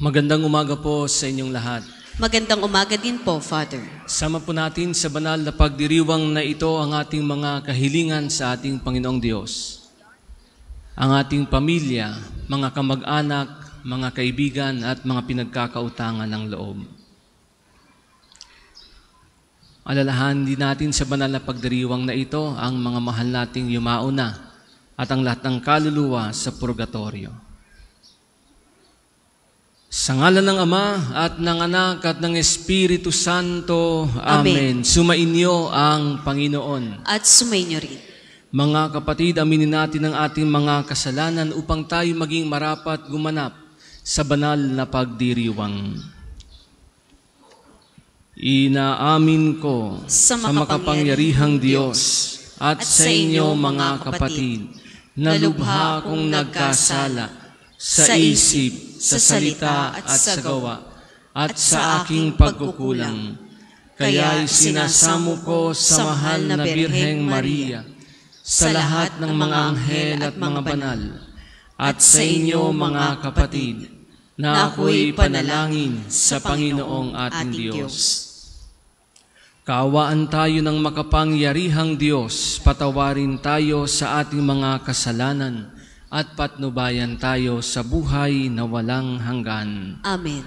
Magandang umaga po sa inyong lahat. Magandang umaga din po, Father. Sama po natin sa banal na pagdiriwang na ito ang ating mga kahilingan sa ating Panginoong Diyos. Ang ating pamilya, mga kamag-anak, mga kaibigan at mga pinagkakautangan ng loob. Alalahan din natin sa banal na pagdiriwang na ito ang mga mahal nating yumauna at ang lahat ng kaluluwa sa purgatorio. Sa ngalan ng Ama at ng Anak at ng Espiritu Santo. Amen. Sumainyo ang Panginoon. At sumainyo rin. Mga kapatid, aminin natin ang ating mga kasalanan upang tayo maging marapat gumanap sa banal na pagdiriwang. Inaamin ko sa makapangyarihang Diyos at sa inyo mga kapatid na lubha kong nagkasala sa isip, sa salita at sa gawa, at sa aking pagkukulang. Kaya'y sinasamo ko sa mahal na Birheng Maria, sa lahat ng mga anghel at mga banal, at sa inyo mga kapatid, na ako'y panalangin sa Panginoong ating Diyos. Kaawaan tayo ng makapangyarihang Diyos, patawarin tayo sa ating mga kasalanan, at patnubayan tayo sa buhay na walang hanggan. Amen.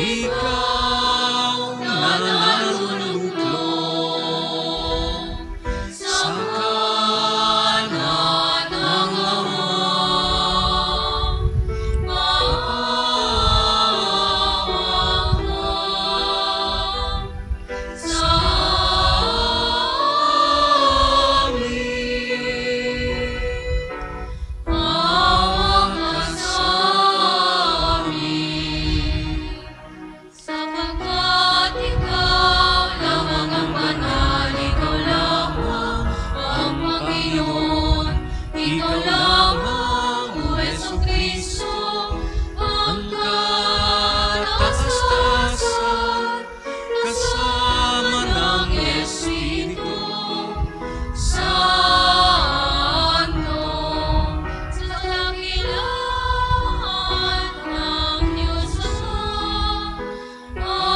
Ikaw na naluluglo sa kanan ng Ama, maawa sa amin. Maawa ka sa amin. Sapagkat ikaw lamang ang banal, ikaw lamang ang Panginoon, ikaw lamang, O Jesucristo, ang Katatastasan kasama ng Espiritu Santo, sa dakilaan ng Diyos Ama.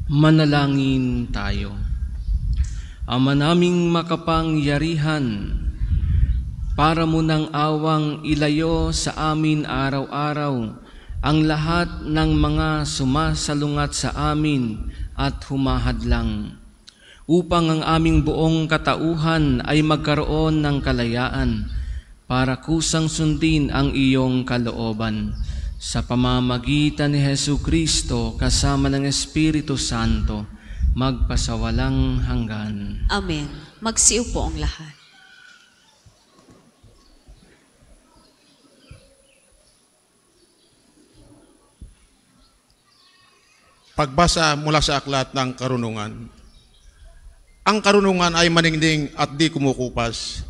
Manalangin tayo. Ama naming makapangyarihan, para mo ng awang ilayo sa amin araw-araw ang lahat ng mga sumasalungat sa amin at humahadlang, upang ang aming buong katauhan ay magkaroon ng kalayaan para kusang sundin ang iyong kalooban. Sa pamamagitan ni Jesucristo kasama ng Espiritu Santo, magpasawalang hanggan. Amen. Magsiupo ang lahat. Pagbasa mula sa aklat ng karunungan. Ang karunungan ay maningning at di kumukupas,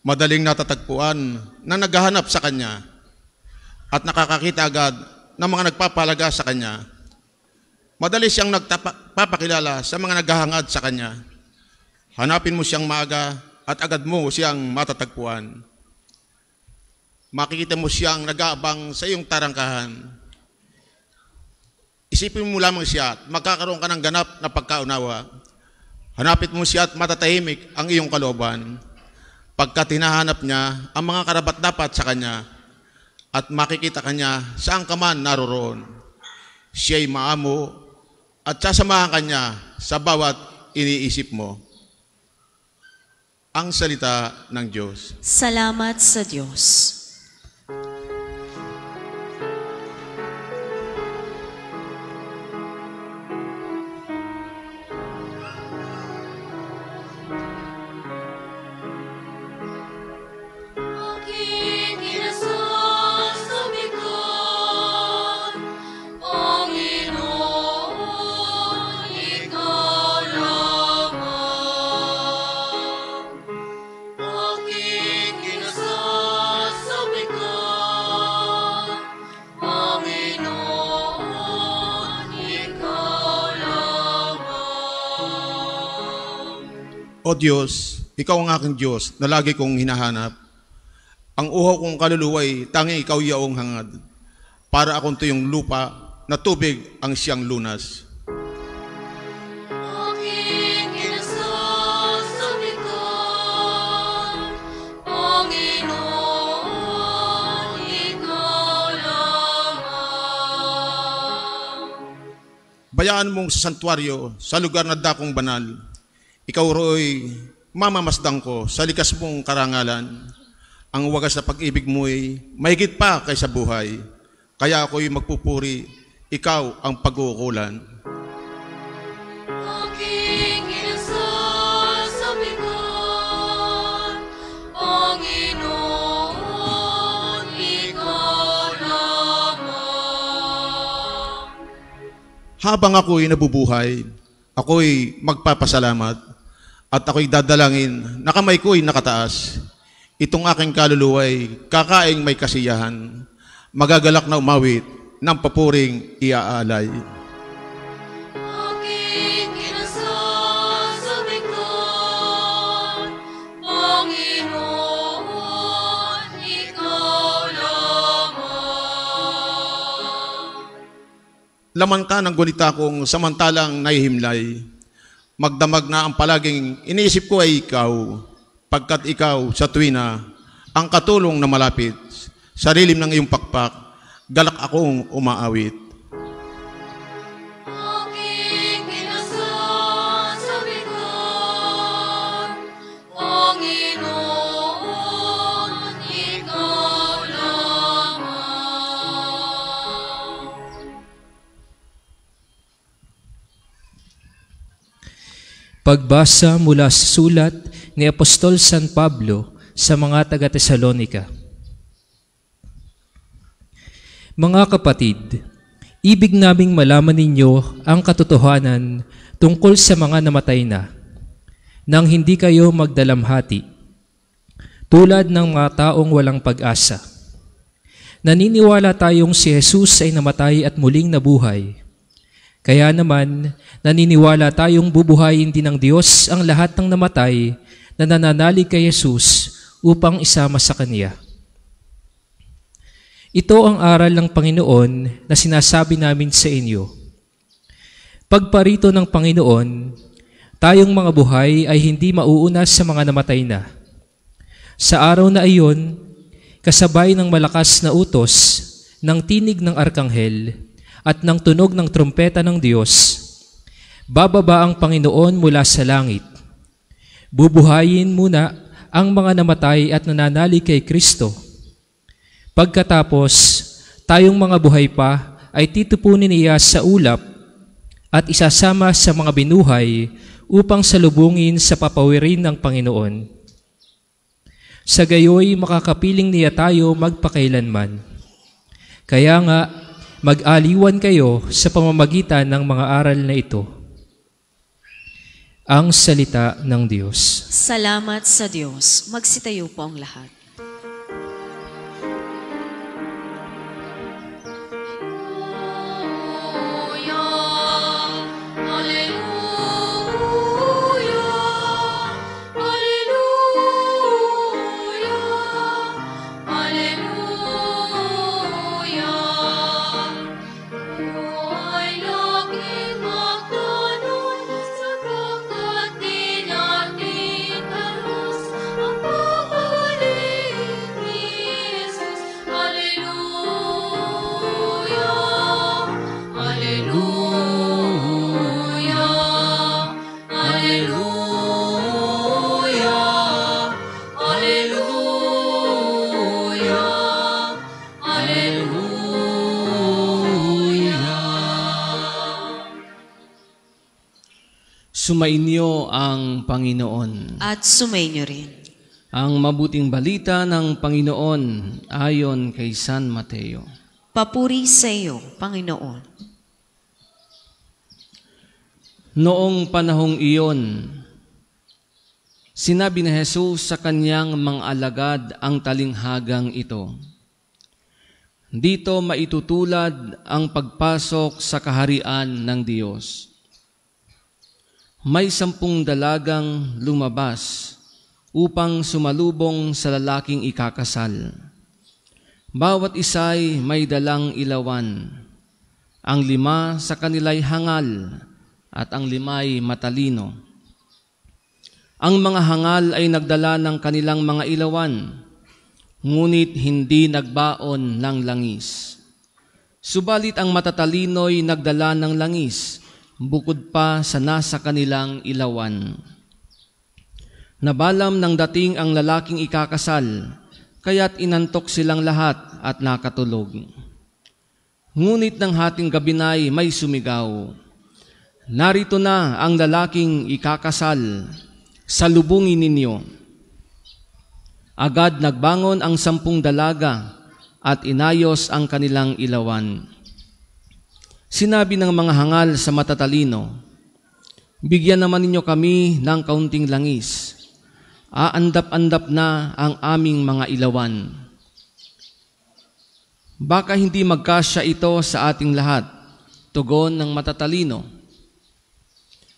madaling natatagpuan na naghahanap sa kanya, at nakakakita agad ng mga nagpapalaga sa kanya. Madali siyang nagpapakilala sa mga naghahangad sa kanya. Hanapin mo siyang maaga at agad mo siyang matatagpuan. Makikita mo siyang nag-aabang sa iyong tarangkahan. Isipin mo lamang siya at magkakaroon ka ng ganap na pagkaunawa. Hanapin mo siya at matatahimik ang iyong kalooban. Pagkat hinahanap niya ang mga karapat-dapat sa kanya, at makikita kanya saan ka man naroroon. Siya'y maamo at sasamahan kanya sa bawat iniisip mo. Ang salita ng Diyos. Salamat sa Diyos. Aking kinasasabikan, Panginoon, ikaw lamang. Aking kinasasabikan, Panginoon, ikaw lamang. O Diyos, ikaw ang aking Diyos na lagi kong hinahanap. Ang uhaw kong kaluluway, tanging ikaw yaong hangad. Para akong tuyong lupa na tubig ang siyang lunas. Aking kinasasabikan, Panginoon, ikaw lamang. Bayaan mong sa santuaryo, sa lugar na dakong banal. Ikaw ro'y mamamasdang ko sa likas mong karangalan. Ang wagas na pag-ibig mo'y mahigit pa kaysa buhay. Kaya ako'y magpupuri, ikaw ang pag-uukulan. Aking kinasasabikan, Panginoon, ikaw lamang. Habang ako'y nabubuhay, ako'y magpapasalamat at ako'y dadalangin na kamay ko'y nakataas. Itong aking kaluluway, kakaing may kasiyahan, magagalak na umawit ng papuring iaalay. Aking kinasasabikan, Panginoon, ikaw lamang. Laman ka ng gunita kong samantalang nahihimlay, magdamag na ang palaging iniisip ko ay ikaw, pagkat ikaw sa tuwina ang katulong na malapit, sa lilim ng iyong pakpak, galak akong umaawit. Aking kinasal sa bigat, Panginoon, ikaw lamang. Pagbasa mula sa sulat ni Apostol San Pablo sa mga taga-Tesalonika. Mga kapatid, ibig naming malaman ninyo ang katotohanan tungkol sa mga namatay na, nang hindi kayo magdalamhati, tulad ng mga taong walang pag-asa. Naniniwala tayong si Jesus ay namatay at muling nabuhay. Kaya naman, naniniwala tayong bubuhayin din ng Diyos ang lahat ng namatay na nananalig kay Jesus upang isama sa Kanya. Ito ang aral ng Panginoon na sinasabi namin sa inyo. Pagparito ng Panginoon, tayong mga buhay ay hindi mauuna sa mga namatay na. Sa araw na iyon, kasabay ng malakas na utos, ng tinig ng arkanghel, at ng tunog ng trumpeta ng Diyos, bababa ang Panginoon mula sa langit. Bubuhayin muna ang mga namatay at nananalig kay Kristo. Pagkatapos, tayong mga buhay pa ay titupunin niya sa ulap at isasama sa mga binuhay upang salubungin sa papawirin ng Panginoon. Sa gayoy, makakapiling niya tayo magpakailanman. Kaya nga, mag-aliwan kayo sa pamamagitan ng mga aral na ito. Ang salita ng Diyos. Salamat sa Diyos. Magsitayo po ang lahat. Sumainyo ang Panginoon. At sumainyo rin. Ang mabuting balita ng Panginoon ayon kay San Mateo. Papuri sa iyo, Panginoon. Noong panahong iyon, sinabi ni Jesus sa kanyang mga alagad ang talinghagang ito. Dito maitutulad ang pagpasok sa kaharian ng Diyos. May 10 dalagang lumabas upang sumalubong sa lalaking ikakasal. Bawat isa'y may dalang ilawan. Ang 5 sa kanila'y hangal at ang 5'ay matalino. Ang mga hangal ay nagdala ng kanilang mga ilawan, ngunit hindi nagbaon ng langis. Subalit ang matatalino'y nagdala ng langis, bukod pa sa nasa kanilang ilawan. Nabalam ng dating ang lalaking ikakasal, kaya't inantok silang lahat at nakatulog. Ngunit ng hating gabi na'y may sumigaw, "Narito na ang lalaking ikakasal, salubungin ninyo." Agad nagbangon ang 10 dalaga at inayos ang kanilang ilawan. Sinabi ng mga hangal sa matatalino, "Bigyan naman ninyo kami ng kaunting langis. Aandap-andap na ang aming mga ilawan." "Baka hindi magkasya ito sa ating lahat," tugon ng matatalino.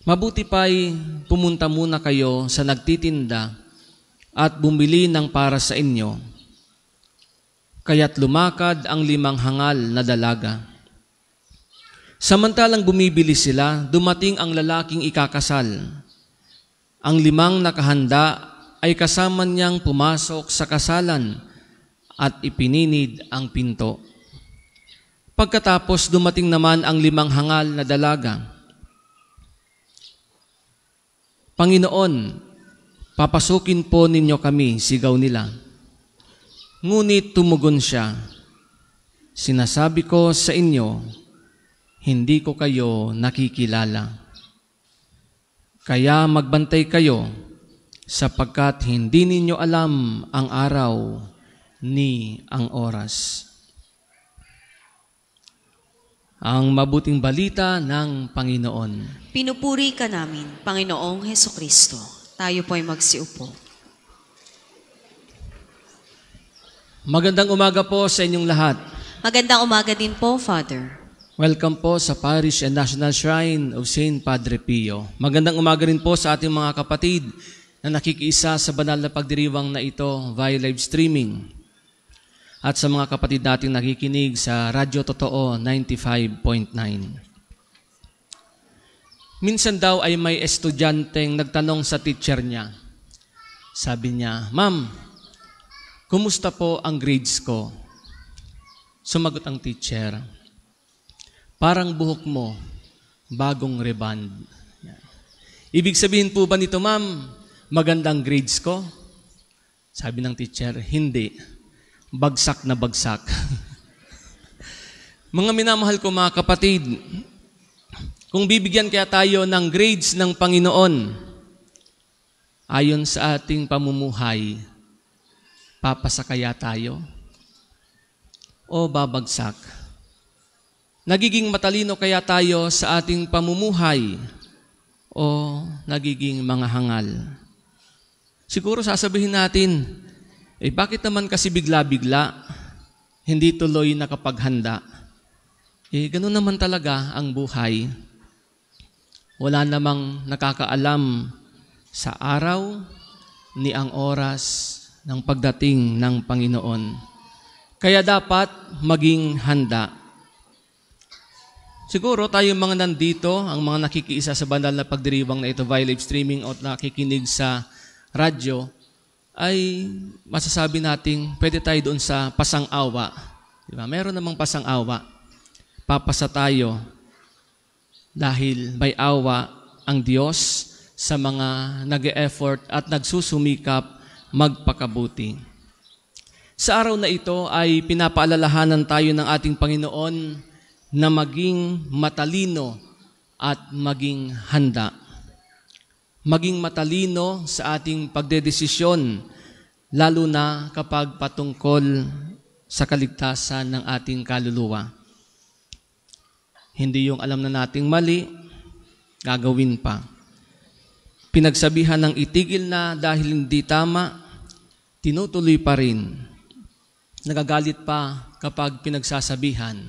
"Mabuti pa'y pumunta muna kayo sa nagtitinda at bumili ng para sa inyo." Kaya't lumakad ang 5 hangal na dalaga. Samantalang bumibili sila, dumating ang lalaking ikakasal. Ang 5 nakahanda ay kasama niyang pumasok sa kasalan at ipininid ang pinto. Pagkatapos dumating naman ang 5 hangal na dalaga. Panginoon, papasukin po ninyo kami, sigaw nila. Ngunit tumugon siya, sinasabi ko sa inyo, hindi ko kayo nakikilala. Kaya magbantay kayo, sapagkat hindi ninyo alam ang araw ni ang oras. Ang mabuting balita ng Panginoon. Pinupuri ka namin, Panginoong Hesukristo. Tayo po ay magsiupo. Magandang umaga po sa inyong lahat. Magandang umaga din po, Father. Welcome po sa Parish and National Shrine of St. Padre Pio. Magandang umaga rin po sa ating mga kapatid na nakikiisa sa banal na pagdiriwang na ito via live streaming. At sa mga kapatid nating nakikinig sa Radyo Totoo 95.9. Minsan daw ay may estudyanteng nagtanong sa teacher niya. Sabi niya, Ma'am, kumusta po ang grades ko? Sumagot ang teacher, parang buhok mo, bagong reband. Ibig sabihin po ba nito, Ma'am, magandang grades ko? Sabi ng teacher, hindi. Bagsak na bagsak. Mga minamahal ko mga kapatid, kung bibigyan kaya tayo ng grades ng Panginoon, ayon sa ating pamumuhay, papasa kaya tayo? O babagsak? Nagiging matalino kaya tayo sa ating pamumuhay? O nagiging mga hangal? Siguro sasabihin natin, bakit naman kasi bigla-bigla, hindi tuloy nakapaghanda? Ganun naman talaga ang buhay. Wala namang nakakaalam sa araw ni ang oras ng pagdating ng Panginoon. Kaya dapat maging handa. Siguro tayong mga nandito, ang mga nakikiisa sa banal na pagdiriwang na ito via live streaming o nakikinig sa radyo, ay masasabi nating pwede tayo doon sa pasang-awa. Diba? Meron namang pasang-awa. Papasa tayo dahil may awa ang Diyos sa mga nag-e-effort at nagsusumikap magpakabuti. Sa araw na ito ay pinapaalalahanan tayo ng ating Panginoon na maging matalino at maging handa. Maging matalino sa ating pagdedesisyon, lalo na kapag patungkol sa kaligtasan ng ating kaluluwa. Hindi yung alam na nating mali, gagawin pa. Pinagsabihan ng itigil na dahil hindi tama, tinutuloy pa rin. Nagagalit pa kapag pinagsasabihan.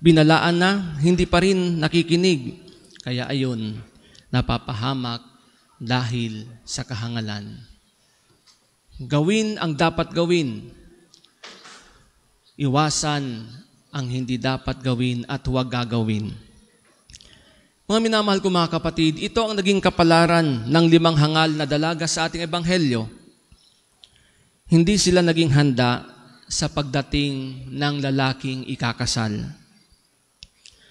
Binalaan na, hindi pa rin nakikinig. Kaya ayun, napapahamak dahil sa kahangalan. Gawin ang dapat gawin. Iwasan ang hindi dapat gawin at huwag gagawin. Mga minamahal ko mga kapatid, ito ang naging kapalaran ng 5 hangal na dalaga sa ating ebanghelyo. Hindi sila naging handa sa pagdating ng lalaking ikakasal.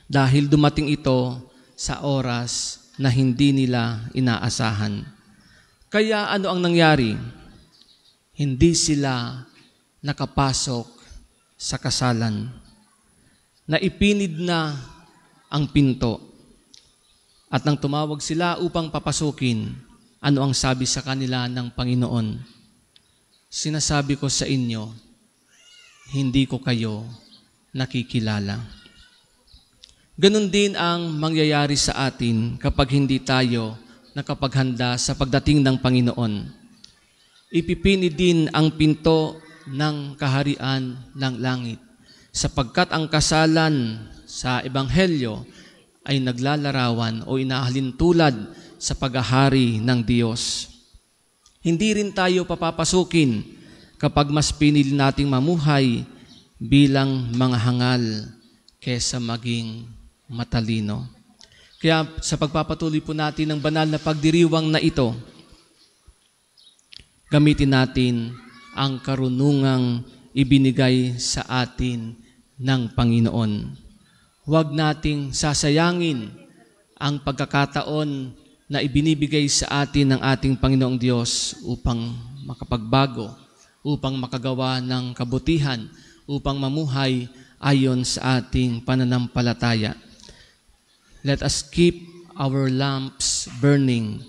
Dahil dumating ito sa oras na hindi nila inaasahan. Kaya ano ang nangyari? Hindi sila nakapasok sa kasalan. Naipinid na ang pinto. At nang tumawag sila upang papasukin, ano ang sabi sa kanila ng Panginoon? Sinasabi ko sa inyo, hindi ko kayo nakikilala. Ganon din ang mangyayari sa atin kapag hindi tayo nakapaghanda sa pagdating ng Panginoon. Ipipinid din ang pinto ng kaharian ng langit, sapagkat ang kasalan sa Ebanghelyo ay naglalarawan o inahalintulad sa paghahari ng Diyos. Hindi rin tayo papapasukin kapag mas pinili nating mamuhay bilang mga hangal kesa maging matalino. Kaya sa pagpapatuloy po natin ng banal na pagdiriwang na ito, gamitin natin ang karunungang ibinigay sa atin ng Panginoon. Huwag nating sasayangin ang pagkakataon na ibinibigay sa atin ng ating Panginoong Diyos upang makapagbago, upang makagawa ng kabutihan, upang mamuhay ayon sa ating pananampalataya. Let us keep our lamps burning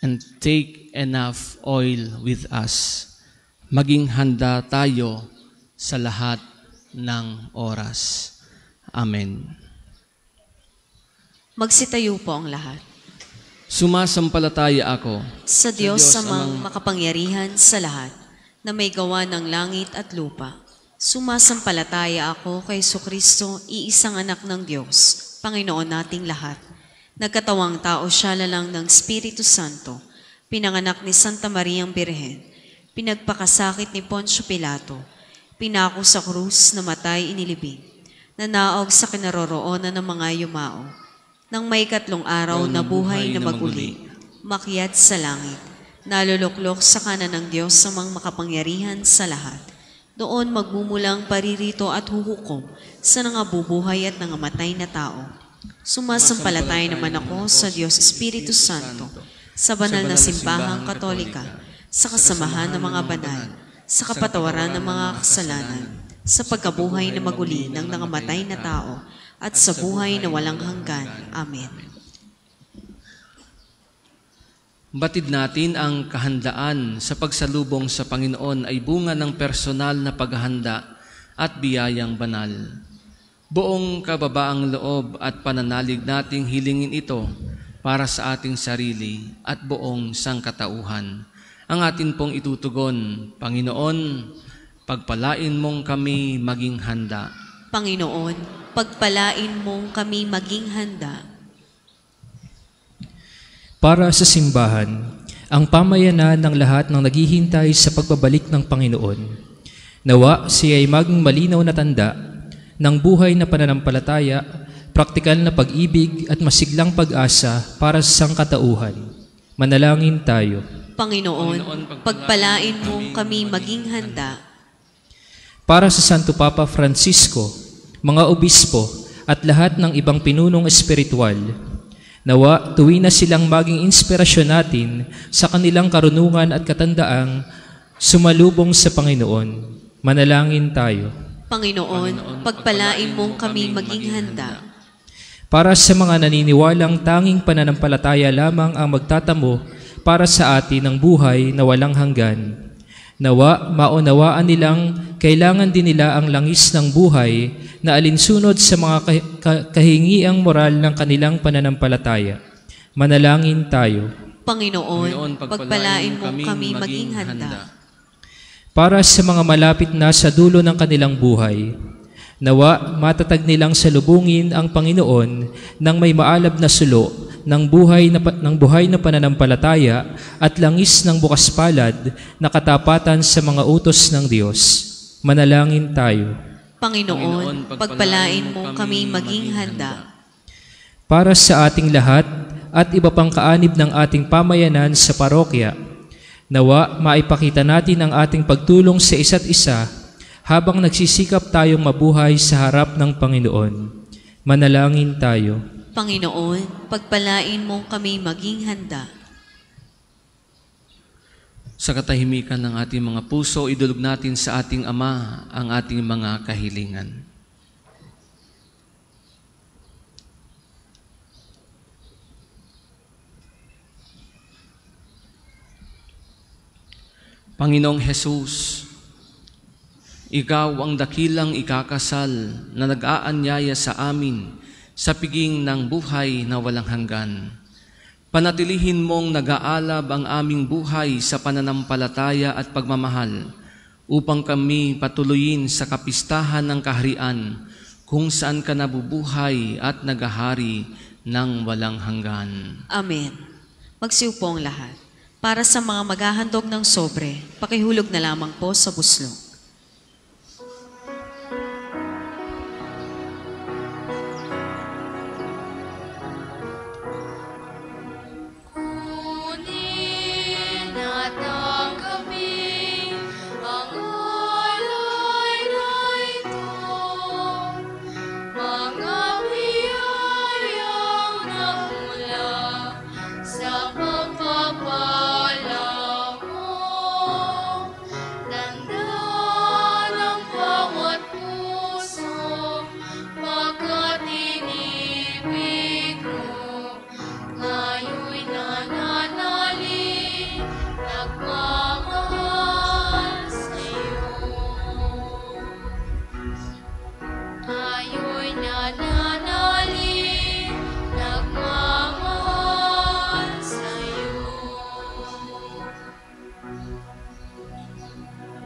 and take enough oil with us. Maging handa tayo sa lahat ng oras. Amen. Magsitayo po ang lahat. Sumasampalataya ako Sa Diyos amang makapangyarihan sa lahat, na may gawa ng langit at lupa. Sumasampalataya ako kay Jesucristo, iisang anak ng Diyos, Panginoon nating lahat. Nagkatawang tao siya lalang ng Espiritu Santo, pinanganak ni Santa Mariang Birhen, pinagpakasakit ni Poncio Pilato, pinako sa krus, namatay, inilibing, nanaog sa kinaroroonan ng mga yumao, nang may 3 araw na buhay na maguli, makyat sa langit, naluluklok sa kanan ng Diyos sa mga makapangyarihan sa lahat. Doon magmumulang paririto at huhukom sa nangabubuhay at nangamatay na tao. Sumasampalataya naman ako sa Diyos Espiritu Santo, sa banal na simbahang katolika, sa kasamahan ng mga banal, sa kapatawaran ng mga kasalanan, sa pagkabuhay na maguli ng nangamatay na tao, at sa buhay na walang hanggan. Amen. Batid natin ang kahandaan sa pagsalubong sa Panginoon ay bunga ng personal na paghahanda at biyayang banal. Buong kababaang loob at pananalig nating hilingin ito para sa ating sarili at buong sangkatauhan. Ang atin pong itutugon, Panginoon, pagpalain mong kami maging handa. Panginoon, pagpalain mong kami maging handa. Para sa simbahan, ang pamayanan ng lahat ng naghihintay sa pagbabalik ng Panginoon. Nawa siya ay maging malinaw na tanda ng buhay na pananampalataya, praktikal na pag-ibig at masiglang pag-asa para sa sangkatauhan. Manalangin tayo. Panginoon, pagpalain mong kami maging handa. Para sa Santo Papa Francisco, mga obispo at lahat ng ibang pinunong espiritual, nawa tuwi na silang maging inspirasyon natin sa kanilang karunungan at katandaang sumalubong sa Panginoon. Manalangin tayo. Panginoon, pagpalain mong kami maging handa. Para sa mga naniniwalang tanging pananampalataya lamang ang magtatamo para sa atin ng buhay na walang hanggan, nawa maunawaan nilang kailangan din nila ang langis ng buhay na alinsunod sa mga kahingiang moral ng kanilang pananampalataya. Manalangin tayo. Panginoon, pagpalain mong kami maging handa. Para sa mga malapit na sa dulo ng kanilang buhay, nawa matatag nilang salubungin ang Panginoon ng may maalab na sulo ng buhay na pananampalataya at langis ng bukas palad na katapatan sa mga utos ng Diyos. Manalangin tayo. Panginoon, pagpalain mong kami maging handa. Para sa ating lahat at iba pang kaanib ng ating pamayanan sa parokya, nawa maipakita natin ang ating pagtulong sa isa't isa habang nagsisikap tayong mabuhay sa harap ng Panginoon. Manalangin tayo. Panginoon, pagpalain mong kami maging handa. Sa katahimikan ng ating mga puso, idulog natin sa ating Ama ang ating mga kahilingan. Panginoong Hesus, Ikaw ang dakilang ikakasal na nag-aanyaya sa amin sa piging ng buhay na walang hanggan. Panatilihin mong nag-aalab ang aming buhay sa pananampalataya at pagmamahal upang kami patuloyin sa kapistahan ng kaharian kung saan ka nabubuhay at nagahari ng walang hanggan. Amen. Magsiupo ang lahat. Para sa mga maghahandog ng sobre, pakihulog na lamang po sa buslo.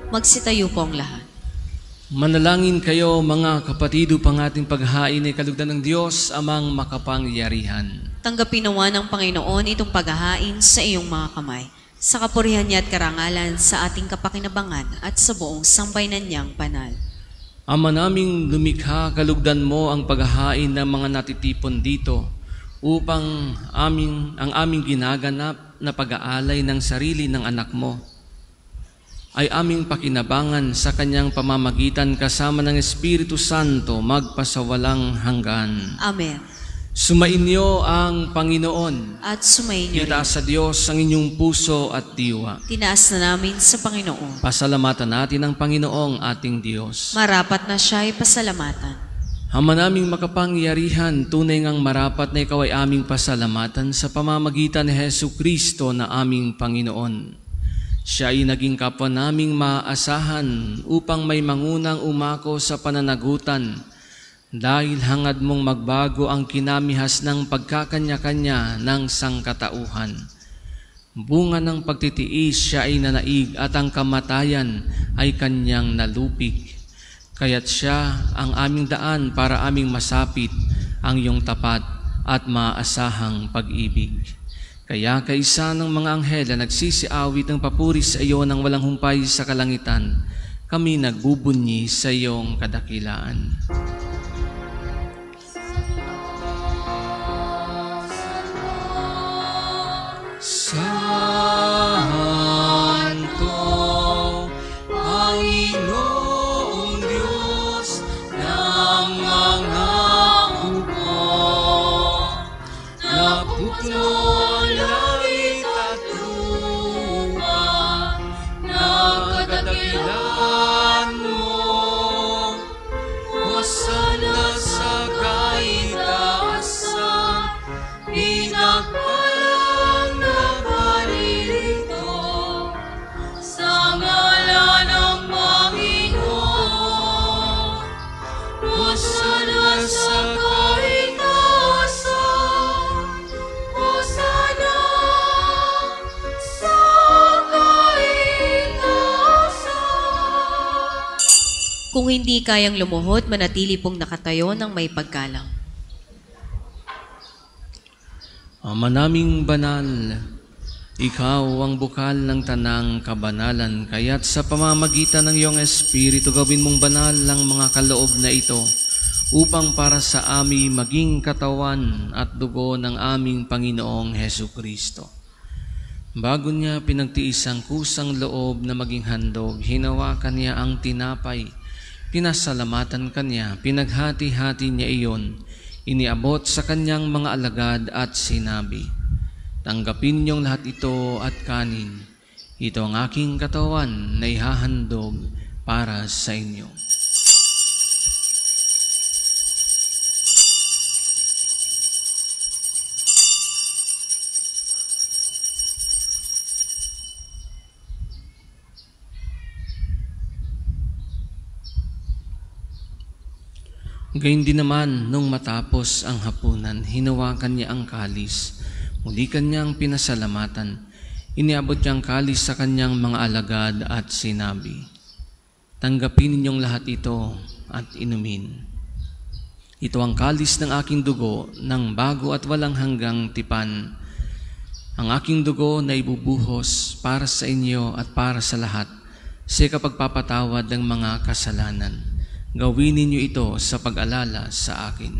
Magsitayo po ang lahat. Manalangin kayo mga kapatid upang ating paghahain ay kalugdan ng Diyos amang makapangyarihan. Tanggapin nawa ng Panginoon itong paghahain sa iyong mga kamay, sa kapurihan niya at karangalan sa ating kapakinabangan at sa buong sambayanan niyang banal. Ama naming lumikha, kalugdan mo ang paghahain ng mga natitipon dito upang ang aming ginaganap na pag-aalay ng sarili ng anak mo ay aming pakinabangan sa kanyang pamamagitan kasama ng Espiritu Santo magpasawalang hanggan. Amen. Sumainyo ang Panginoon. At sumayin niyo rin. Itaas sa Diyos ang inyong puso at diwa. Tinaas na namin sa Panginoon. Pasalamatan natin ang Panginoong ating Diyos. Marapat na siya ay pasalamatan. Ama naming makapangyarihan, tunay ngang marapat na ikaw ay aming pasalamatan sa pamamagitan ni Jesucristo na aming Panginoon. Siya ay naging kapwa naming maaasahan upang may mangunang umako sa pananagutan dahil hangad mong magbago ang kinamihas ng pagkakanya-kanya ng sangkatauhan. Bunga ng pagtitiis siya ay nanaig at ang kamatayan ay kanyang nalupig. Kaya't siya ang aming daan para aming masapit ang iyong tapat at maaasahang pag-ibig. Kaya kaisa ng mga anghel na nagsisiawit ng papuri sa iyo ng walang humpay sa kalangitan, kami nagbubunyi sa iyong kadakilaan. Santo, Panginoong Diyos ng mga upo, napupuno ang langit at lupa, nagkadakilan mo, hosana sa kaitaasan, pinagpalang na paririto, sa ngalan ng Panginoon, hosana sa kaitaasan, hosana sa kaitaasan. Kung hindi kayang lumuhod, manatili pong nakatayo ng may paggalang. Ama naming banal, ikaw ang bukal ng tanang kabanalan, kaya't sa pamamagitan ng iyong Espiritu gawin mong banal ang mga kaloob na ito upang para sa amin maging katawan at dugo ng aming Panginoong Hesukristo. Bago niya pinagtiis ang kusang loob na maging handog, hinawakan niya ang tinapay, pinasalamatan kanya, pinaghati-hati niya iyon, iniabot sa kanyang mga alagad at sinabi, tanggapin niyong lahat ito at kanin. Ito ang aking katawan na ihahandog para sa inyo. Gayun din naman, nung matapos ang hapunan, hinawakan niya ang kalis. Muli kanyang pinasalamatan. Iniabot niya ang kalis sa kanyang mga alagad at sinabi, tanggapin ninyong lahat ito at inumin. Ito ang kalis ng aking dugo ng bago at walang hanggang tipan. Ang aking dugo na ibubuhos para sa inyo at para sa lahat sa kapagpapatawad ng mga kasalanan. Gawin ninyo ito sa pag-alala sa akin.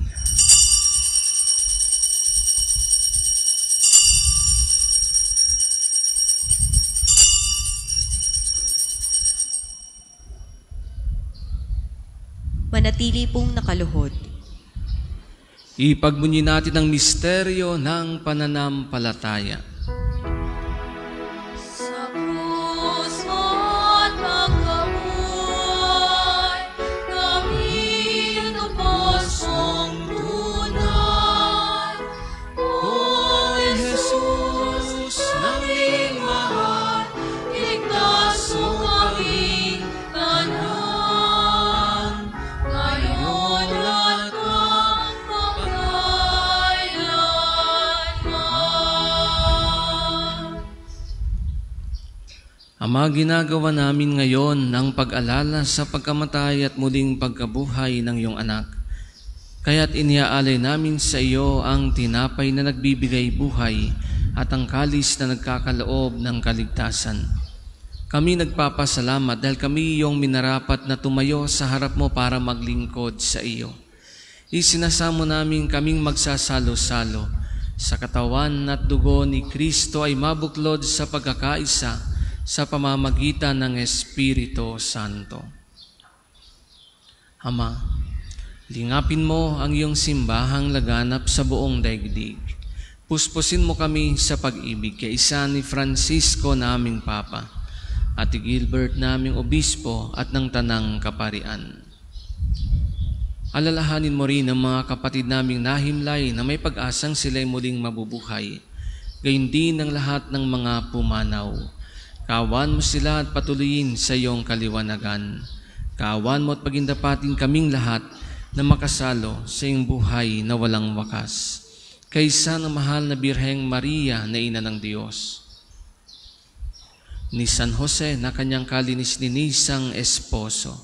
Manatili pong nakaluhod. Ipagbunyi natin ang misteryo ng pananampalataya. Sa krus mo't pagkabuhay, kami natupos ang tunay. O Jesus, naming mahal, Iligtas mo kaming tanan, ngayon at magpakailanman. Ama, ginagawa namin ngayon ang pag-alala sa pagkamatay at muling pagkabuhay ng iyong anak. Kaya't iniaalay namin sa iyo ang tinapay na nagbibigay buhay at ang kalis na nagkakaloob ng kaligtasan. Kami nagpapasalamat dahil kami iyong minarapat na tumayo sa harap mo para maglingkod sa iyo. Isinasamo namin kaming magsasalo-salo sa katawan at dugo ni Kristo ay mabuklod sa pagkakaisa sa pamamagitan ng Espiritu Santo. Ama, lingapin mo ang iyong simbahang laganap sa buong daigdig. Puspusin mo kami sa pag-ibig kay isa ni Francisco na aming Papa, at Gilbert naming Obispo at ng Tanang Kaparian. Alalahanin mo rin ang mga kapatid naming nahimlay na may pag-asang sila'y muling mabubuhay, gayon din ang lahat ng mga pumanaw. Kawan mo sila at patuloyin sa iyong kaliwanagan. Kawan mo at pagindapatin kaming lahat na makasalo sa iyong buhay na walang wakas. Kaysa ng mahal na Birheng Maria na Ina ng Diyos, ni San Jose na kanyang kalinis-linisang esposo,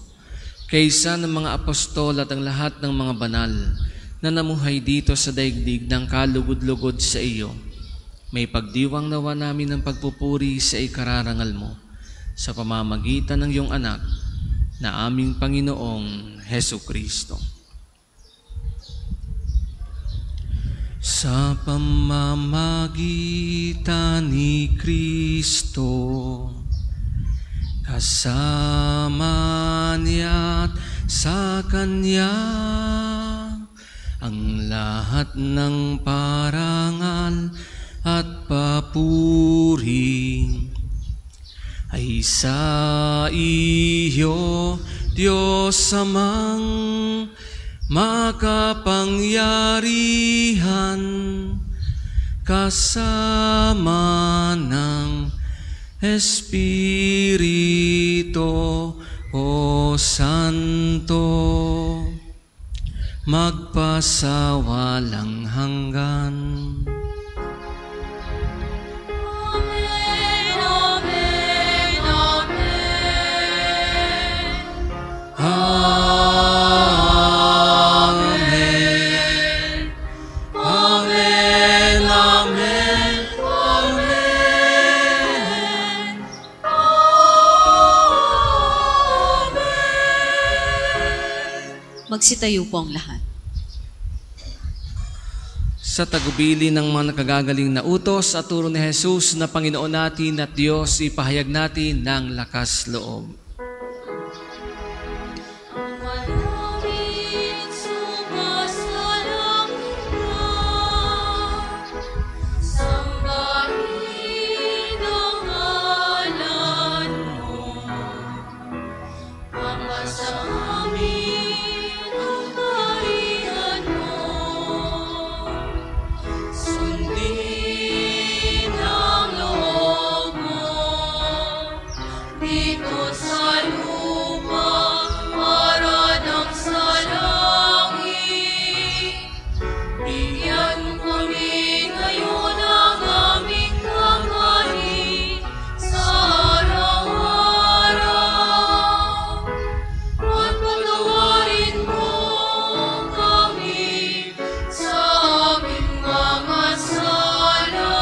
kaysa ng mga apostol at ang lahat ng mga banal na namuhay dito sa daigdig ng kalugod-lugod sa iyo, may pagdiwang nawa namin ng pagpupuri sa ikararangal mo sa pamamagitan ng iyong anak na aming Panginoong Hesukristo. Sa pamamagitan ni Kristo, kasama niya't sa Kanya, ang lahat ng parangal at papuri ay sa iyo, Diyos Amang makapangyarihan, kasama ng Espiritu o Santo, magpasawalang hanggan. Amen, amen, amen. Amen. Amen, amen, amen. Magsitayo po ang lahat. Sa tagubili ng mga nakagagaling na utos at turo ni Jesus na Panginoon natin at Diyos, ipahayag natin ng lakas loob. Manalangin sumasalangit ka, sambahin ang ngalan mo, pagpasa amin ang kaharian mo, sundin ang loob mo dito sa lupa para ng sa langit. Bigyan mo kami ngayon ang aming kakanin sa araw-araw, at patawarin mo kami sa aming mga sala,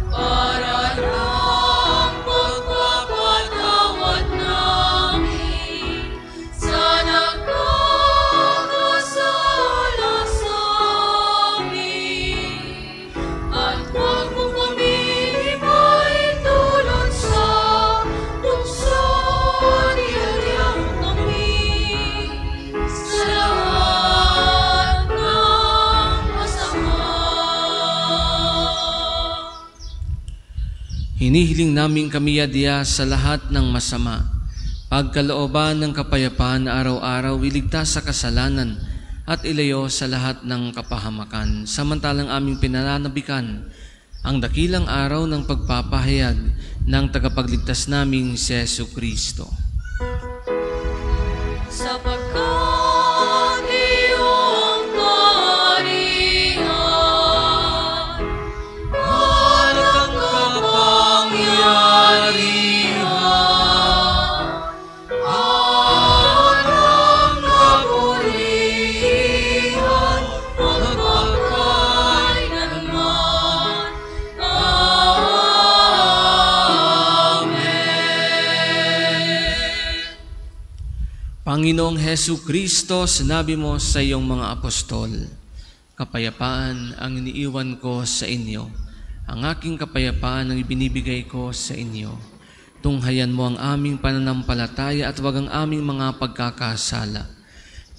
para ng pagpapatawad namin sa nagkakasala sa amin. At huwag mo kami maitulad sa tukso, niyayang kami sa lahat ng masama. Hinihiling namin kami adya sa lahat ng masama, pagkalooban ng kapayapaan na araw-araw iligtas sa kasalanan at ilayo sa lahat ng kapahamakan, samantalang aming pinananabikan ang dakilang araw ng pagpapahayag ng tagapagligtas naming si Jesucristo. Sapagkat iyong kaharian at ang kapangyarihan Panginoong Hesu Kristo, sinabi mo sa iyong mga apostol, kapayapaan ang iniiwan ko sa inyo. Ang aking kapayapaan ang ibinibigay ko sa inyo. Tunghayan mo ang aming pananampalataya at huwag ang aming mga pagkakasala.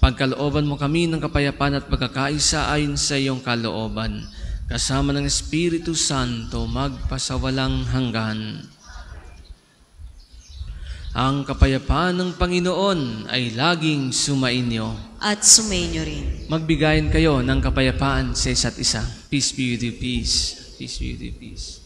Pagkalooban mo kami ng kapayapaan at pagkakaisa ayon sa iyong kalooban, kasama ng Espiritu Santo magpasawalang hanggan. Ang kapayapaan ng Panginoon ay laging sumainyo. At sumainyo rin. Magbigayin kayo ng kapayapaan sa isa't isa. Peace be with you, peace. Peace be with you, peace.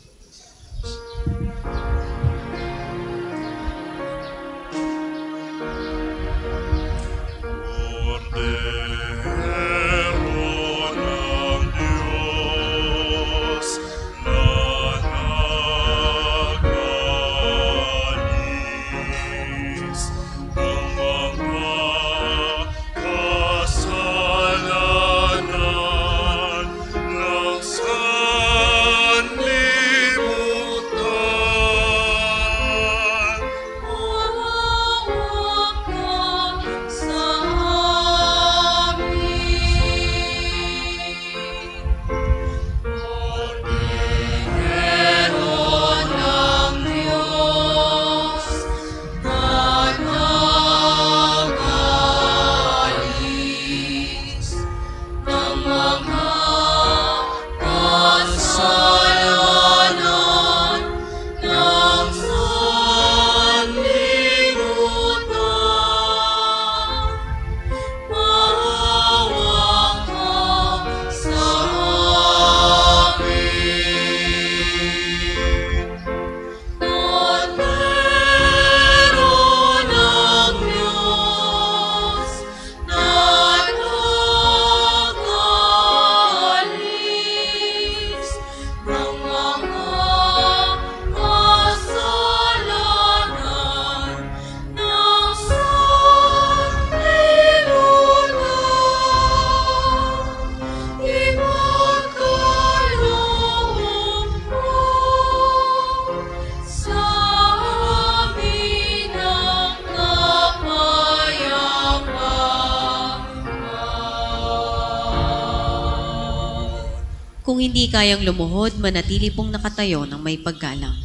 Kung hindi kayang lumuhod, manatili pong nakatayo ng may paggalang.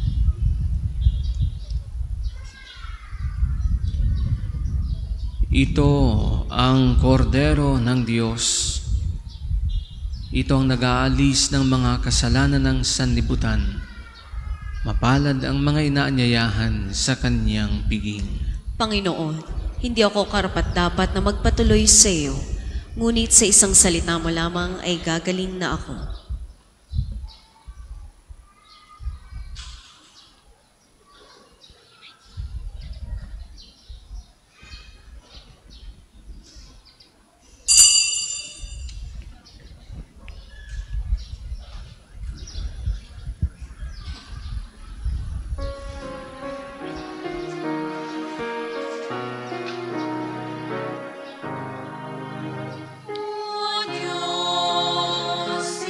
Ito ang kordero ng Diyos. Ito ang nag-aalis ng mga kasalanan ng sanlibutan. Mapalad ang mga inaanyayahan sa kanyang piging. Panginoon, hindi ako karapat-dapat na magpatuloy sa iyo, ngunit sa isang salita mo lamang ay gagaling na ako. Diyos,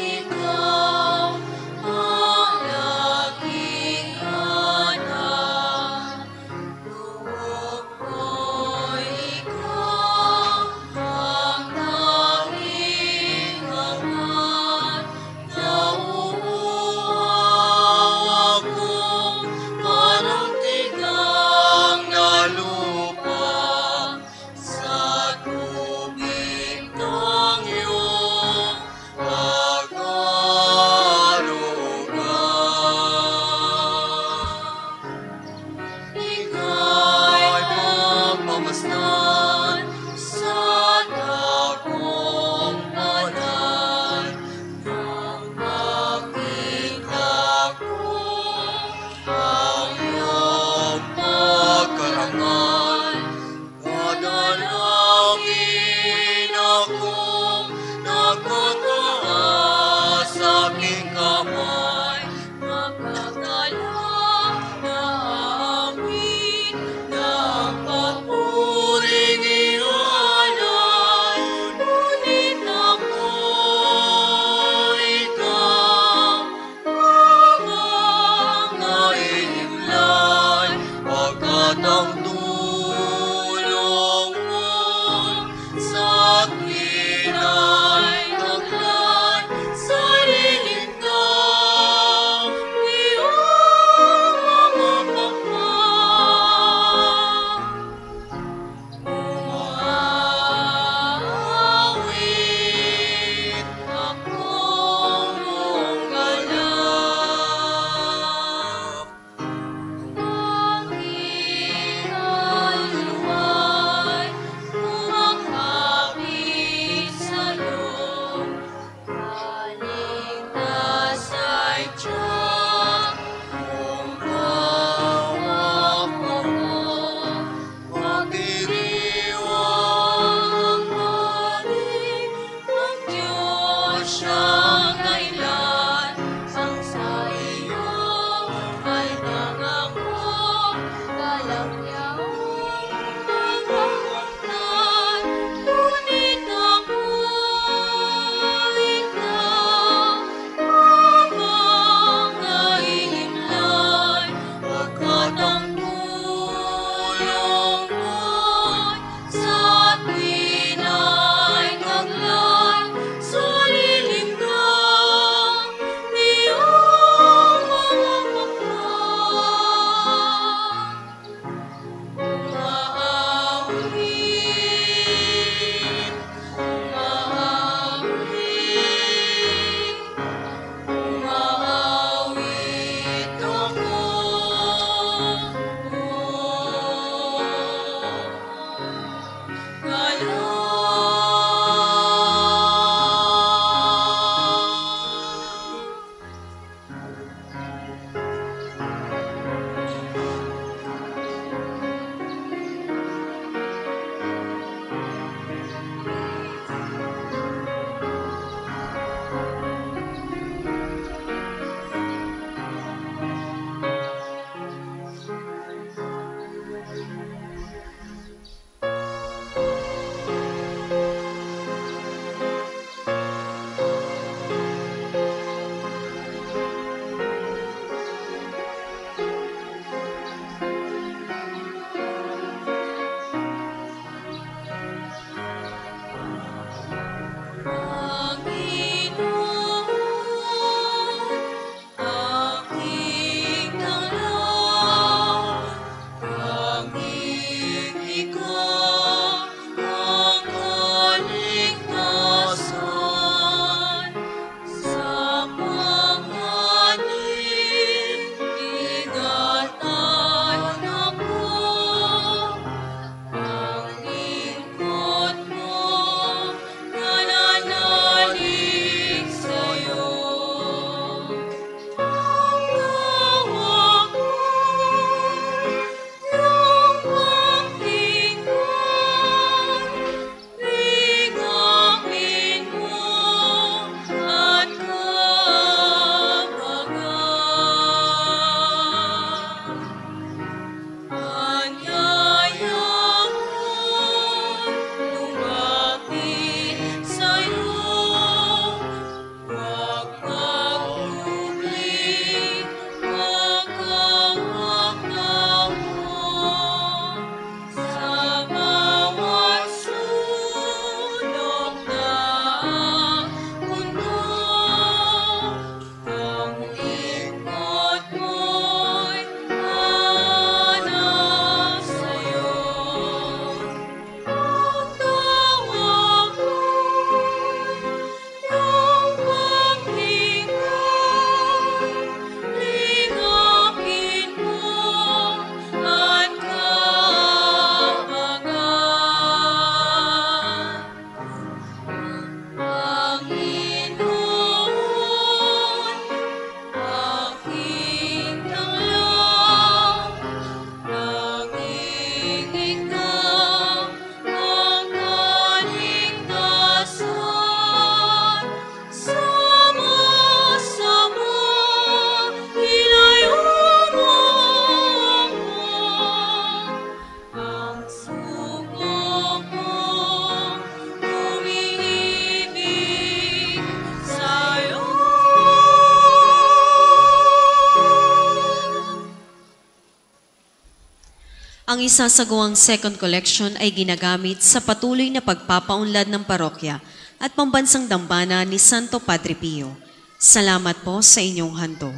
Ang isasagawang second collection ay ginagamit sa patuloy na pagpapaunlad ng parokya at pambansang dambana ni Santo Padre Pio. Salamat po sa inyong handog.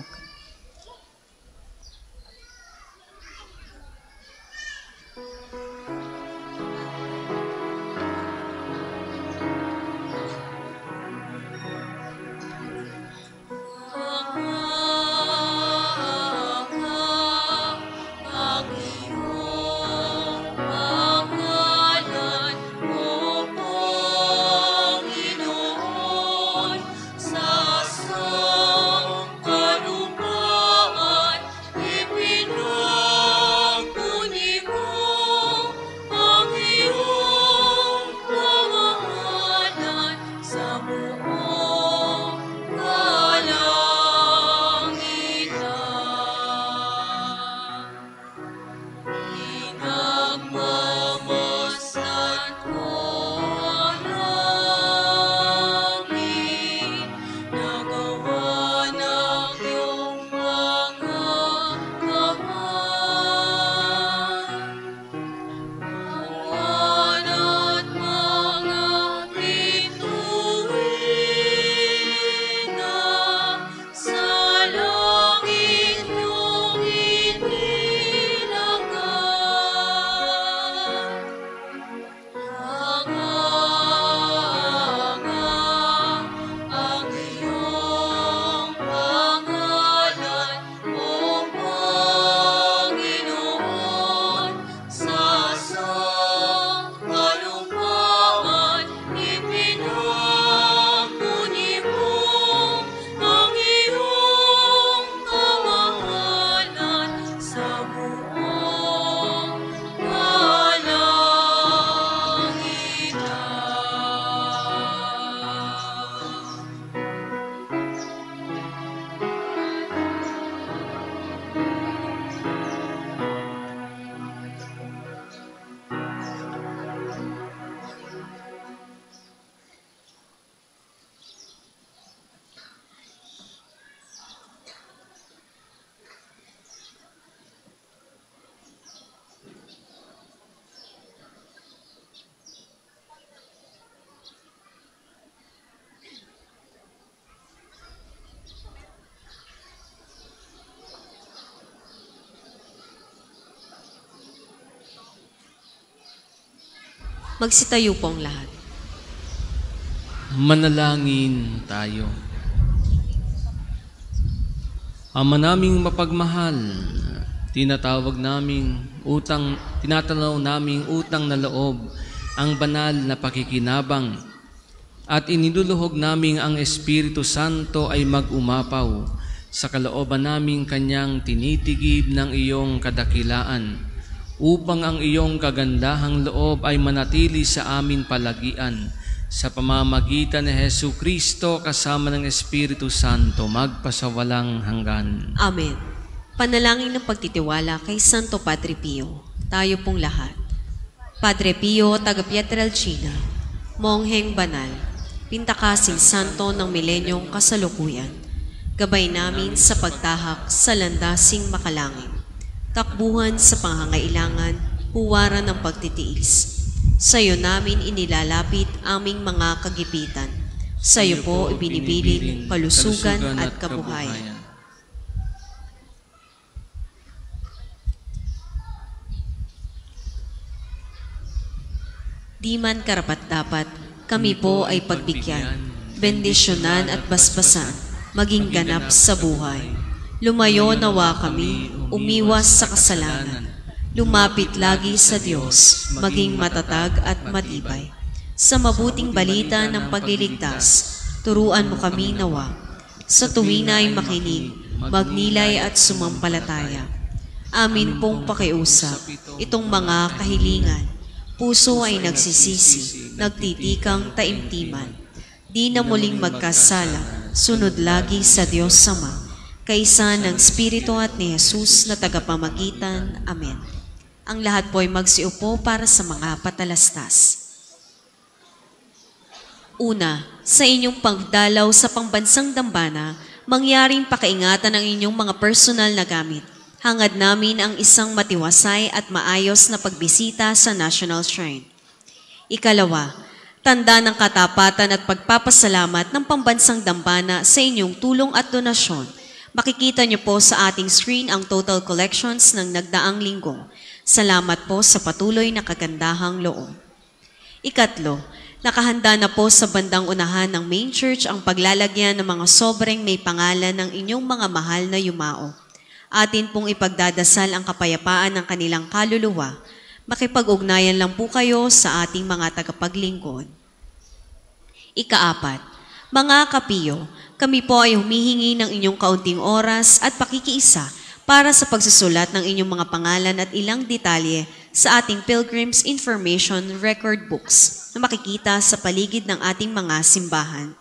Magsitayo po ang lahat. Manalangin tayo. Ama naming mapagmahal, tinatanaw naming utang na loob ang banal na pakikinabang at iniluluhog naming ang Espiritu Santo ay mag-umapaw sa kalooban naming kanyang tinitigib ng iyong kadakilaan upang ang iyong kagandahang loob ay manatili sa amin palagian sa pamamagitan ni Jesucristo kasama ng Espiritu Santo magpasawalang hanggan. Amen. Panalangin ng pagtitiwala kay Santo Padre Pio. Tayo pong lahat. Padre Pio, taga Pietrelcina, mongheng banal, pintakasing santo ng milenyong kasalukuyan, gabay namin sa pagtahak sa landasing makalangin, takbuhan sa pangangailangan, huwaran ng pagtitiis. Sa iyo namin inilalapit aming mga kagipitan. Sa iyo po ibinibilin kalusugan at kabuhayan. Di man karapat-dapat, kami po ay pagbigyan, bendisyonan at basbasan, maging ganap sa buhay. Lumayo nawa kami, umiwas sa kasalanan. Lumapit lagi sa Diyos, maging matatag at matibay. Sa mabuting balita ng pagliligtas, turuan mo kami nawa. Sa tuwina ay makinig, magnilay at sumampalataya. Amin pong pakiusap, itong mga kahilingan. Puso ay nagsisisi, nagtitikang taimtiman. Di na muling magkasala, sunod lagi sa Diyos Ama, kaisa ng Espiritu at ni Jesus na tagapamagitan. Amen. Ang lahat po ay magsiupo para sa mga patalastas. Una, sa inyong pagdalaw sa pambansang dambana, mangyaring pakaingatan ang inyong mga personal na gamit Hangad namin ang isang matiwasay at maayos na pagbisita sa National Shrine. Ikalawa, tanda ng katapatan at pagpapasalamat ng Pambansang Dambana sa inyong tulong at donasyon. Makikita niyo po sa ating screen ang total collections ng nagdaang linggo. Salamat po sa patuloy na kagandahang loob. Ikatlo, nakahanda na po sa bandang unahan ng main church ang paglalagyan ng mga sobrang may pangalan ng inyong mga mahal na yumao. Atin pong ipagdadasal ang kapayapaan ng kanilang kaluluwa. Makipag-ugnayan lang po kayo sa ating mga tagapaglingkod. Ikaapat, mga kapiyo, kami po ay humihingi ng inyong kaunting oras at pakikiisa para sa pagsusulat ng inyong mga pangalan at ilang detalye sa ating Pilgrim's Information Record Books na makikita sa paligid ng ating mga simbahan.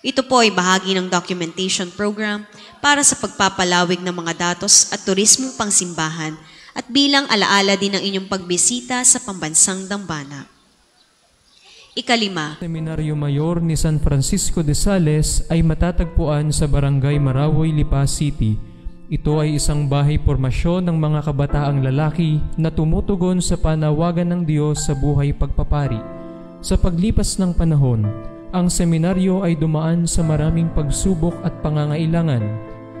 Ito po ay bahagi ng documentation program para sa pagpapalawig ng mga datos at turismong pangsimbahan at bilang alaala din ng inyong pagbisita sa Pambansang Dambana. Ikalima, Seminaryo Mayor ni San Francisco de Sales ay matatagpuan sa Barangay Marawoy, Lipa City. Ito ay isang bahay pormasyon ng mga kabataang lalaki na tumutugon sa panawagan ng Diyos sa buhay pagpapari. Sa paglipas ng panahon, ang seminaryo ay dumaan sa maraming pagsubok at pangangailangan.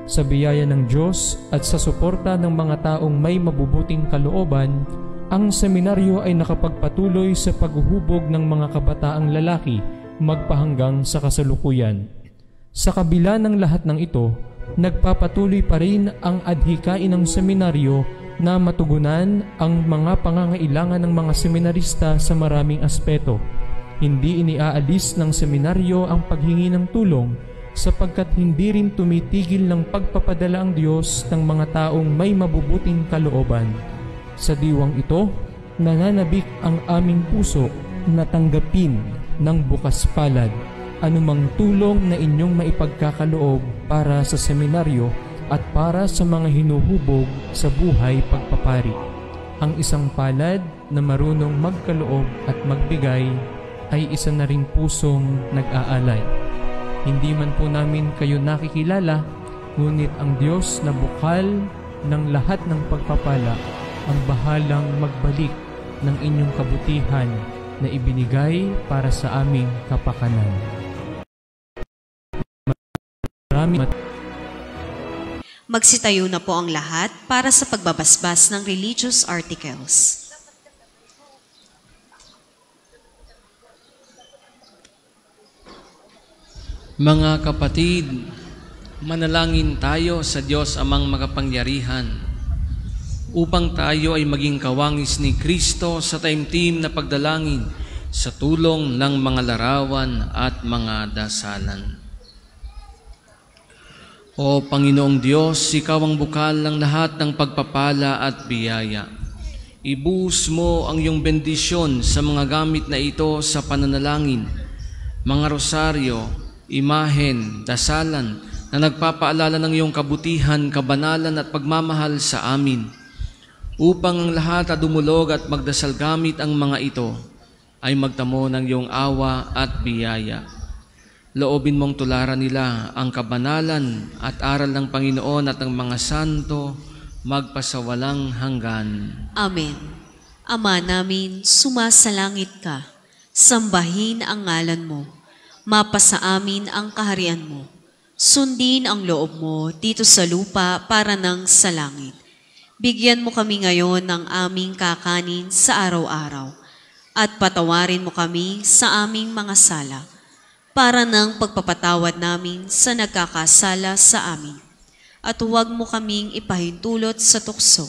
Sa biyaya ng Diyos at sa suporta ng mga taong may mabubuting kalooban, ang seminaryo ay nakapagpatuloy sa paghuhubog ng mga kabataang lalaki magpahanggang sa kasalukuyan. Sa kabila ng lahat ng ito, nagpapatuloy pa rin ang adhikain ng seminaryo na matugunan ang mga pangangailangan ng mga seminarista sa maraming aspeto. Hindi iniaalis ng seminaryo ang paghingi ng tulong sapagkat hindi rin tumitigil ng pagpapadala ang Diyos ng mga taong may mabubuting kalooban. Sa diwang ito, nananabik ang aming puso na tanggapin ng bukas palad anumang tulong na inyong maipagkakaloob para sa seminaryo at para sa mga hinuhubog sa buhay pagpapari. Ang isang palad na marunong magkaloob at magbigay ay isa na ring pusong nag-aalay. Hindi man po namin kayo nakikilala, ngunit ang Diyos na bukal ng lahat ng pagpapala ang bahalang magbalik ng inyong kabutihan na ibinigay para sa aming kapakanan. magsitayo na po ang lahat para sa pagbabasbas ng religious articles. Mga kapatid, manalangin tayo sa Diyos amang makapangyarihan upang tayo ay maging kawangis ni Kristo sa taimtim na pagdalangin sa tulong ng mga larawan at mga dasalan. O Panginoong Diyos, Ikaw ang bukal ng lahat ng pagpapala at biyaya. Ibuhos mo ang iyong bendisyon sa mga gamit na ito sa pananalangin, mga rosaryo, imahen, dasalan na nagpapaalala ng iyong kabutihan, kabanalan at pagmamahal sa amin. Upang ang lahat na dumulog at magdasal gamit ang mga ito ay magtamo ng iyong awa at biyaya. Loobin mong tularan nila ang kabanalan at aral ng Panginoon at ng mga santo magpasawalang hanggan. Amen. Ama namin, sumasalangit ka. Sambahin ang ngalan mo. Mapasa amin ang kaharian mo. Sundin ang loob mo dito sa lupa para nang sa langit. Bigyan mo kami ngayon ng aming kakanin sa araw-araw at patawarin mo kami sa aming mga sala para nang pagpapatawad namin sa nagkakasala sa amin. At huwag mo kaming ipahintulot sa tukso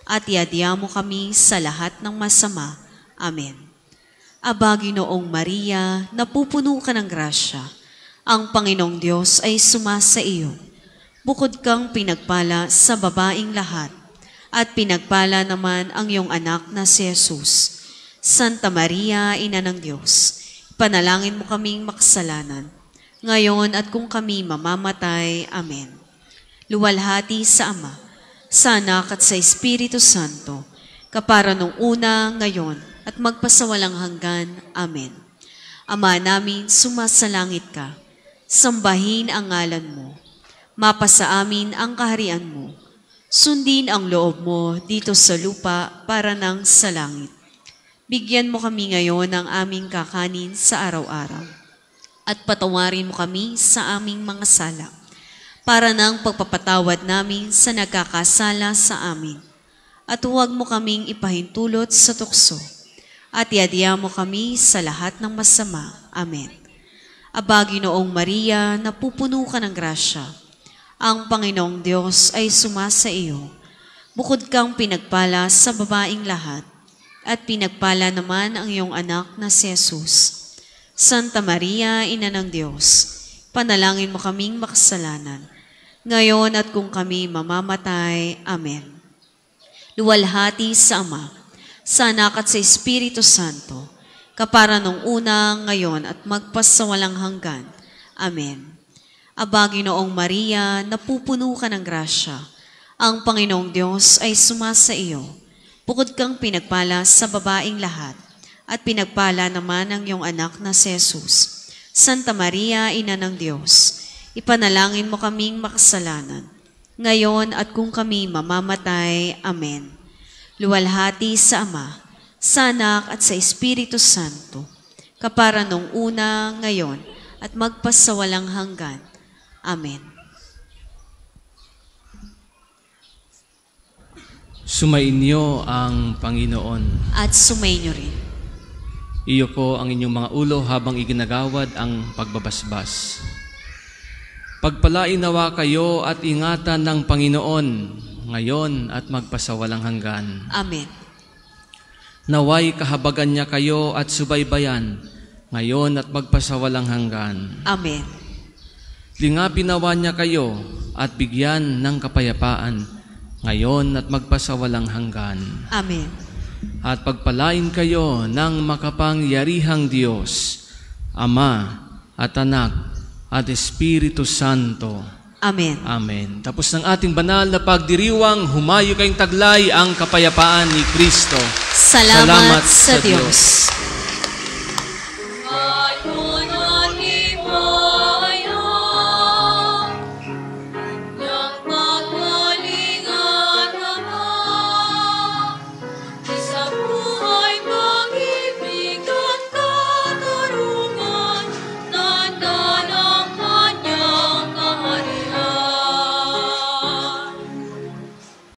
at iadya mo kami sa lahat ng masama. Amen. Aba, Ginoong Maria, napupuno ka ng grasya. Ang Panginoong Diyos ay sumasa iyo. Bukod kang pinagpala sa babaing lahat, at pinagpala naman ang iyong anak na si Jesus. Santa Maria, Ina ng Diyos, panalangin mo kaming makasalanan, ngayon at kung kami mamamatay. Amen. Luwalhati sa Ama, sa Anak at sa Espiritu Santo, kapara nung una, ngayon, at magpasawalang hanggan. Amen. Ama namin, sumasalangit ka. Sambahin ang ngalan mo. Mapasa amin ang kaharian mo. Sundin ang loob mo dito sa lupa para nang sa langit. Bigyan mo kami ngayon ng aming kakanin sa araw-araw. At patawarin mo kami sa aming mga sala, para nang pagpapatawad namin sa nagkakasala sa amin. At huwag mo kaming ipahintulot sa tukso, at iadya mo kami sa lahat ng masama. Amen. Aba, Ginoong Maria, napupuno ka ng grasya. Ang Panginoong Diyos ay sumasa iyo. Bukod kang pinagpala sa babaing lahat, at pinagpala naman ang iyong anak na si Jesus. Santa Maria, Ina ng Diyos, panalangin mo kaming makasalanan, ngayon at kung kami mamamatay. Amen. Luwalhati sa Ama, sa Anak at sa Espiritu Santo, kapara nung una, ngayon at magpasawalang hanggan. Amen. Aba, Ginoong Maria, napupuno ka ng grasya. Ang Panginoong Diyos ay sumasa iyo. Bukod kang pinagpala sa babaing lahat, at pinagpala naman ang iyong anak na si Jesus. Santa Maria, Ina ng Diyos, ipanalangin mo kaming makasalanan, ngayon at kung kami mamamatay. Amen. Luwalhati sa Ama, sa Anak at sa Espiritu Santo, kapara nung una, ngayon, at magpasawalang hanggan. Amen. Sumainyo ang Panginoon. At sumainyo rin. Iyo ko ang inyong mga ulo habang iginagawad ang pagbabasbas. Pagpalain nawa kayo at ingatan ng Panginoon ngayon at magpasawalang hanggan. Amen. Naway kahabagan niya kayo at subaybayan ngayon at magpasawalang hanggan. Amen. Lingapin nawa niya kayo at bigyan ng kapayapaan ngayon at magpasawalang hanggan. Amen. At pagpalain kayo ng makapangyarihang Diyos, Ama at Anak at Espiritu Santo. Amen. Amen. Tapos ng ating banal na pagdiriwang, humayo kayong taglay ang kapayapaan ni Kristo. Salamat sa Diyos.